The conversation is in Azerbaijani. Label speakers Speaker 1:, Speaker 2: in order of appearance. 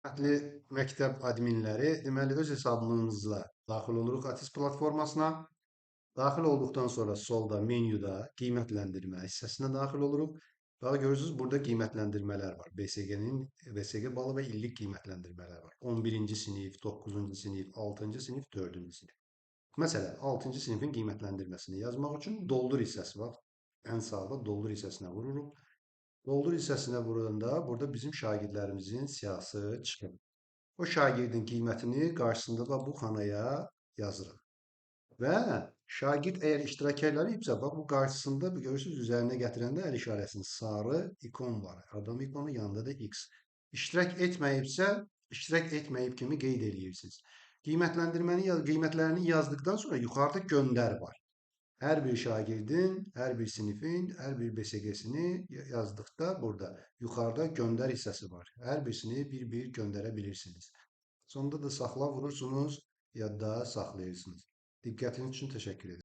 Speaker 1: Hörmətli məktəb adminləri, deməli öz hesabımızla daxil oluruq Atis platformasına. Daxil olduqdan sonra solda menyuda qiymətləndirmə hissəsinə daxil oluruq. Daha görürsünüz burada qiymətləndirmələr var. BSG-nin BSG balı və illik qiymətlendirmələr var. 11-ci sinif, 9-cu sinif, 6-cı sinif, 4-cü sinif. Məsələn, 6-cı sinifin qiymətləndirməsini yazmaq üçün doldur hissəsi var. Ən sağda doldur hissəsinə vururuq. Doldur hissəsinə vuranda burada bizim şagirdlərimizin siyahısı çıxır. O şagirdin qiymətini qarşısında da bu xanaya yazırıq. Və şagird əgər iştirak eləyibsə, bax bu qarşısında görürsünüz üzərinə gətirəndə əl işarəsinin sarı ikon var. Adam ikonu yanında da X. İştirak etməyibsə, iştirak etməyib kimi qeyd eləyirsiniz. Qiymətlərini yazdıqdan sonra yuxarıda göndər var. Hər bir şagirdin, hər bir sinifin, hər bir BSG-sini yazdıqda burada yuxarıda göndər hissəsi var. Hər birisini bir-bir göndərə bilirsiniz. Sonunda da saxla vurursunuz, yadda saxlayırsınız. Diqqətiniz üçün təşəkkür edirəm.